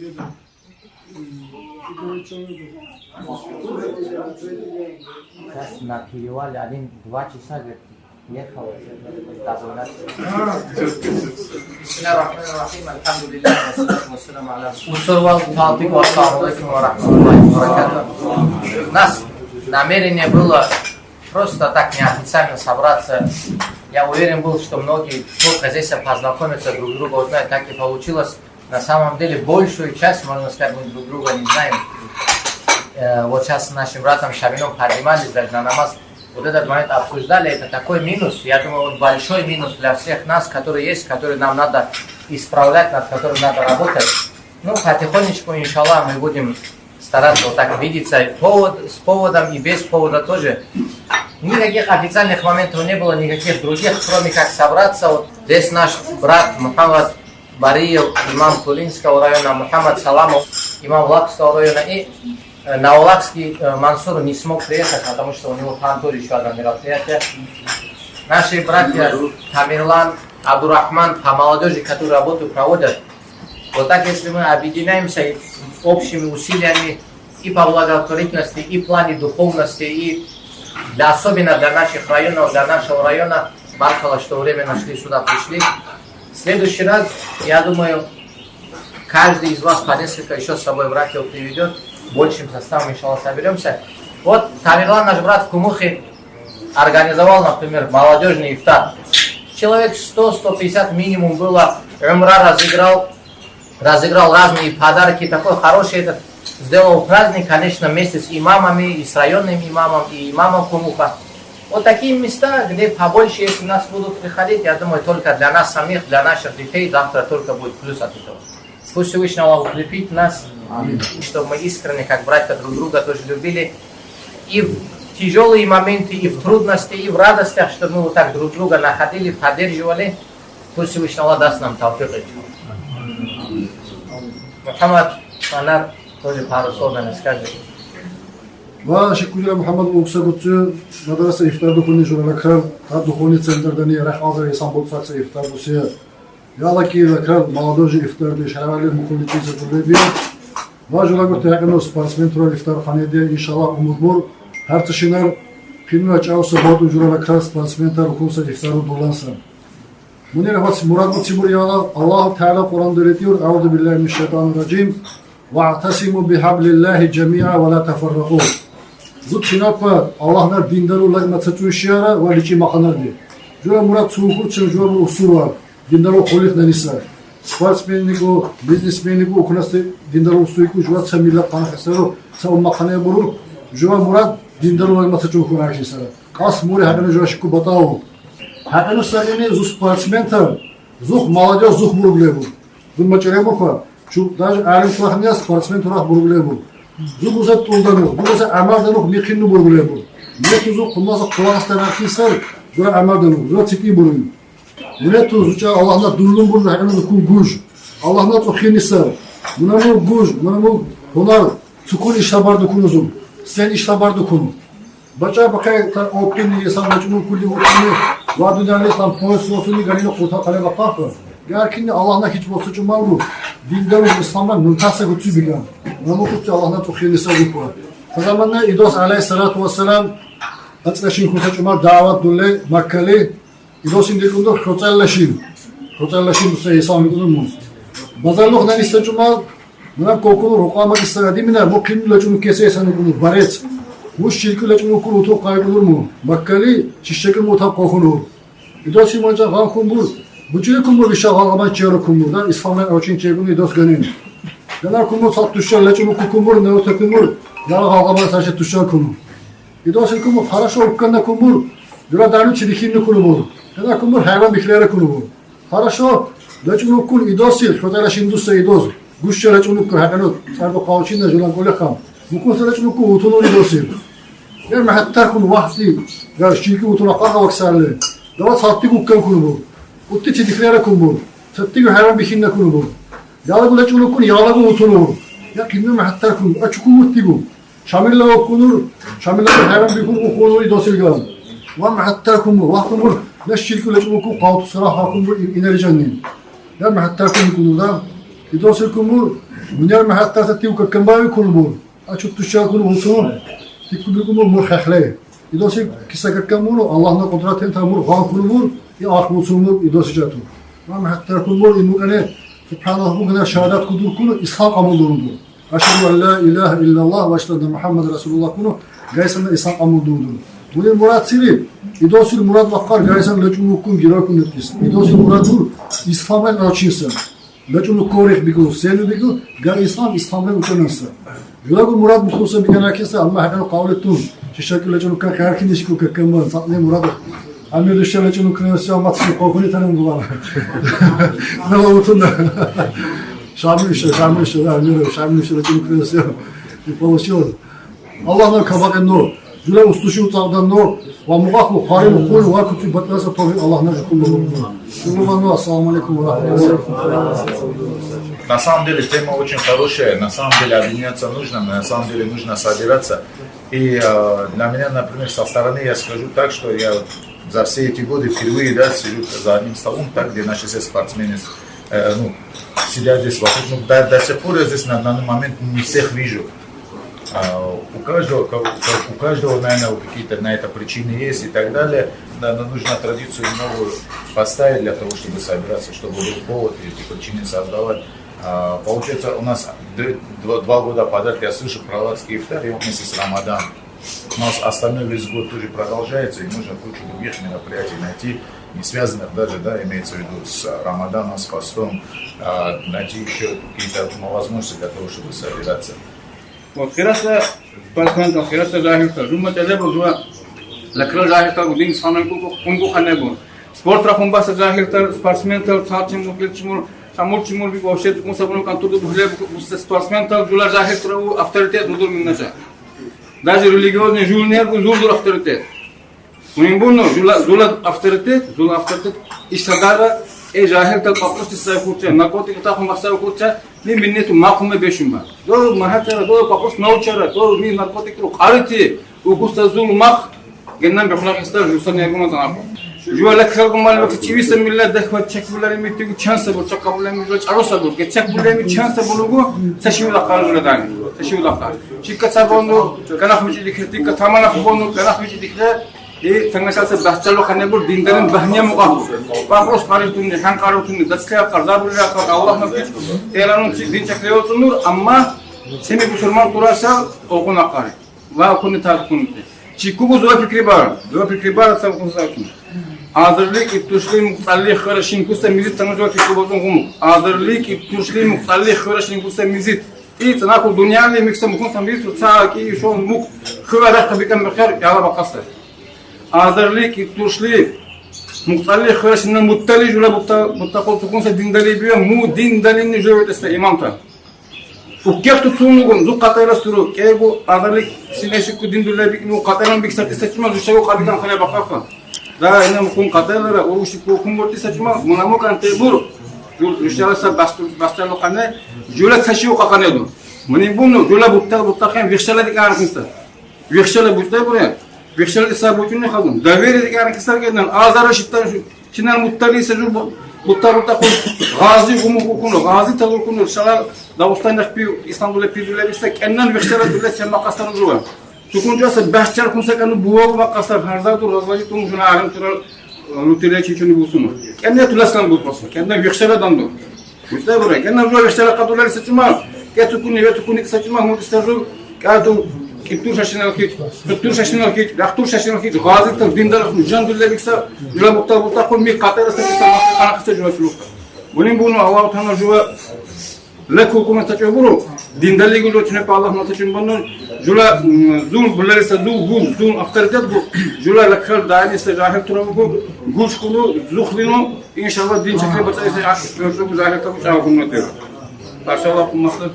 Сейчас на перевале 1-2 часа, говорит, ехал. У нас намерение было просто так неофициально собраться. Я уверен был, что многие только здесь познакомятся, друг друга узнают. Так и получилось. На самом деле большую часть, можно сказать, мы друг друга не знаем. Вот сейчас с нашим братом Шамилом поднимались даже на намаз. Вот этот момент обсуждали, это такой минус. Я думаю, вот большой минус для всех нас, которые есть, которые нам надо исправлять, над которым надо работать. Ну, потихонечку, иншаллах, мы будем стараться вот так видеться с поводом и без повода тоже. Никаких официальных моментов не было, никаких других, кроме как собраться. Вот здесь наш брат Мухаммад Бариев, имам Тулинского района, Мухаммад Саламов, имам Лакского района. И на Улакский Мансур не смог приехать, потому что у него в Хантуре еще одно мероприятие. Наши братья Тамирлан, Абдурахман, по молодежи, которые работу проводят. Вот так, если мы объединяемся общими усилиями и по благотворительности, и в плане духовности, и особенно для наших районов, для нашего района, Бархала, что время нашли, сюда пришли. В следующий раз, я думаю, каждый из вас по несколько еще с собой братьев приведет. Большим составом, иншаллах, соберемся. Вот Тамирлан, наш брат в Кумухе, организовал, например, молодежный ифтар. Человек 100-150 минимум было. Умра разыграл разные подарки. Такой хороший этот сделал праздник, конечно, вместе с имамами, и с районным имамом, и имамом Кумуха. Вот такие места, где побольше, если нас будут приходить, я думаю, только для нас самих, для наших детей, завтра только будет плюс от этого. Пусть Всевышний Аллах укрепит нас, чтобы мы искренне, как братья, друг друга тоже любили. И в тяжелые моменты, и в трудности, и в радостях, чтобы мы вот так друг друга находили, поддерживали. Пусть Всевышний Аллах даст нам тавфик. Мухаммад Анар тоже пару слов, наверное, скажет. و شکر محمد اوکسگوتچو مدرسه افطار دکونی جورالکر هر دکونی центрдани رخ آذر ایسان بودفاکس افطار بوسیه یالا کی لکر молодежи افطار دیش هروالی مکلی چیز بوده بیا و جورالکر تاکنو سپارسمن ترول افطار خانیده انشالله umudbur هر تشینر فیلم چاوس بود جورالکر سپارسمن تر خونس افطار دولانسن منیر هات مراد بوتیمور یالا الله تعالی قرآن دریتیور اعوذ بالله من الشیطان الرجیم واعتصموا بحبل الله جميعا ولا تفرقوا زود شناپا الله نر دیندار الله متسوی شیاره ولی چی مخانردی جور مراد سوخور چه جور اصول دیندار خلیق ننیسه سپارسمنیکو بیزنسمنیکو اکناسته دیندار اصولیکو جور سه میلیارد پناهسته سه مخانه برو جور مراد دیندار الله متسوی کنارشی سر کاس موری هنر جورشی کو بتاو هنر سرینی زو سپارسمنتر زوخ молодежь زوخ برگلهبود زو مچره بکن چون даже алим клахния спортсмен турах бургулебу зу буза тулдану буза амардану мекинну бургулебу мету зу кумаза куластан архисар зура амардану зура цики буру мету зуча аллахна дурлун буру хагана ку гуж аллахна цохинисар мунаму гуж мунаму хунар цукун иштабарду кунузум сен иштабарду кун бача бакай та опкини исан бачму кули утни ва дуняли там поисосуни галино кута кале бакафа Yarkini Allah'na hiç bozucu mal bu. Dindarı İslam'dan mümtazsa güçlü bilen. Namukutçu Allah'na tukhilisa bu. O zamanlar İdos aleyhissalatu vesselam atlaşın kutaçuma davet dulle Makkali İdos'un dikundur xotallaşın. Xotallaşın bu İslam idunum. Bazarlık nan istacuma buna kokulu ruqamak istadimine bu kimlacunu keseysen bunu baret. Bu şirkulacunu kurutu kaybolur mu? Makkali şişekil mutab kokulu. İdos'un manca gakun Buçuyu kumur işe ağlamak çığırı kumurda İslam'ın ölçün çeybini dost gönül. Yanar kumur sat düşer leçin oku kumur ne öte kumur. Yanar ağlamak saçı düşer kumur. İdosun kumur haraşo ukkanda kumur. Dura darlı çilikimli kumur. Yanar kumur hayvan biklere kumur. Haraşo leçin okul idosil. Kotara şindusya idoz. Guşça leçin okul hayvanı sardo kavçinle julan gole kam. Mukunsa leçin okul utunur idosil. Yer mehattar kumur vahdi. Ya şirki utuna qarqa vaksarlı. Dava sattik ukkan kumur. Utti çidikleri kumur. Sattığı hayvan bikinle kumur. Yağlı bile çulu kun yağlı bu utunur. Ya kimden hatta kun açukum utti bu. Şamille okunur. Şamille hayvan bikun okunur idosil galan. Vam hatta kumur. Vah kumur. Neş çirkule çulu kun qavtu sıra hakumur inericennin. Ya hatta kumur da idosil kumur. Bunlar mı hatta satıyor ki kembavi kulbur. Açık tuşa kulbur olsun. Tikku kulbur murhahle. İdosi kisa kemuru Allah'ın kudretin tamur gan kulbur. Ya akılsızlık idosi jatu. Ama hatta kulbur inukane Subhanallah bu kadar şehadet kudur kulu ishaq amudurundur. Aşhadu en la ilahe illallah ve aşhadu Muhammed Resulullah kulu gaysanda ishaq amudurundur. Bunun murad siri. İdosil murad vakar gaysan leçunukun girakun etkisi. İdosil muradur İslam'ın açıysa. Leçunuk korek biku. Seni biku gay İslam'ın uçanası. Yulaku murad bukhusa biganakese Allah hakkını kavl ettin. Şişakü leçunukkan kayarkin işiku kekkemban. Satne muradı. Amir düşe leçunukun matışın korkuni tanım bulan. Ne olutun da. Şamil işe, Şamil işe leçunukun çalışıyor. Allah'ın kabakın nur. Jule ustuşu uçağdan nur. Ve muğaklu karim kul ve kutu batlasa tavhi Allah'ın kulluğu. Şunu assalamu alaikum ve rahmetullahi. На самом деле тема очень хорошая, на самом деле объединяться нужно, на самом деле нужно собираться. И для меня, например, со стороны я скажу так, что я за все эти годы впервые сижу за одним столом, так, где наши все спортсмены сидят здесь вокруг. Ну, до сих пор я здесь на данный момент не всех вижу. У каждого, наверное, какие-то на это причины есть и так далее. Но нужно традицию новую поставить для того, чтобы собираться, чтобы был повод эти причины создавать. Получается, у нас 2 года подряд я слышу про Аллахский ифтар, и он вместе с Рамаданом. У нас остальной весь год тоже продолжается, и нужно кучу других мероприятий найти, не связанных даже, имеется в виду с Рамаданом, с постом, найти еще какие-то возможности для того, чтобы собираться. Вот хираса парканта хираса жахилта жума телебо жуа лакра жахилта гудин санан кунку ханебо спорт рахумбаса жахилта спортсментал цачим мукличмур самурчмур би гошет мусабну кантуду бухле спортсментал жула жахилта авторитет нудур миннача даже религиозный журнал зурдур авторитет унибуно жула авторитет иштадара жахилта папусти сайхуча наркотиката хумбаса куча Min minnetu makume beşumba. Doğru mahatara doğru papus nauçara doğru min narkotikru kariti ukusta zulmak genel behlak ister jusan yaguma tanap. Juala khalgumal vakti çivisa millet dehvat çekbuları mittigu çansa bu çakabuları mittigu çarosa bu geçekbuları mit çansa bulugu taşıvla kargıla dani taşıvla kar. Çikka sabonu kanah mici dikti ka tamana khubonu kanah mici dikle tangasasa bahçalo khane bu dindarin bahniya muqabu. Papus karitun han karutun dasya qarzabulla kar Allah nafiç elanun din çekliyorsunur ama seni Müslüman turasa okun akar. Va okunu tarkun. Çikubu zor fikri var. Zor fikri var sabun sakın. Hazırlık iptuşli muhtalli kharaşin kusa mizit tanıcı fikri bozun gumu. Hazırlık iptuşli muhtalli kharaşin kusa mizit. İyi tanakul dünyayla mikse mukun samizit tutsa ki şu muk khara tabikan bakar ya bakasır. Hazırlık iptuşli muhtalli kharaşin muttali jula muttaqul tukunsa dindali biyo mu dindalini jövdeste imamta. Ukyak tutsunugun zu qatayla suru kego hazırlık sineşik dindulla biknu qataylan bik satisfaction zu qabidan khana baqafa. Da ina mukun qataylara o ushku kumborti saçma munamukan tebur Ruslarsa bastalo qane jula tashiu qaqanedu. Muni bunu jula buttaqan vixshala dikarqinsta. Vixshala butta buraya. Vixshala isabutun khazun. Daveri dikarqistar gedan azara shittan shinan muttali saju butta gazi gumukunu gazi tagukunu shala Dağıstan yakpi İstanbul'da pidüler istek enden vixshala dulle semma qastan zuwa. Tukunca bahçar kunsa kanu buwa maqasar harzadur razvaji tum juna aram tural Lutile çiçini bulsun. Kendine tulaslan bulmasın. Kendine vixşala dandı. Müste buraya. Kendine zor vixşala kaduları seçma. Ketukuni ve tukuni seçma. Mustazu katu kittur şaşınal kit. Kittur şaşınal kit. Raktur şaşınal kit. Gazi tak dindar jandulle biksa. Jula bukta kul mi katara seçsa. Ana kısa jula şulukta. Bunun Allah Teala jula lek hukumet taçaburu. Dindarlığı gülütüne Allah mataçın bunun jula zul bunları zul aftardet bu jula lakal daimi ise cahil turabu guş kulu zuhlinu inşallah din çekre bataysa görüşü zahir tabu çağırma diyor. Maşallah maslak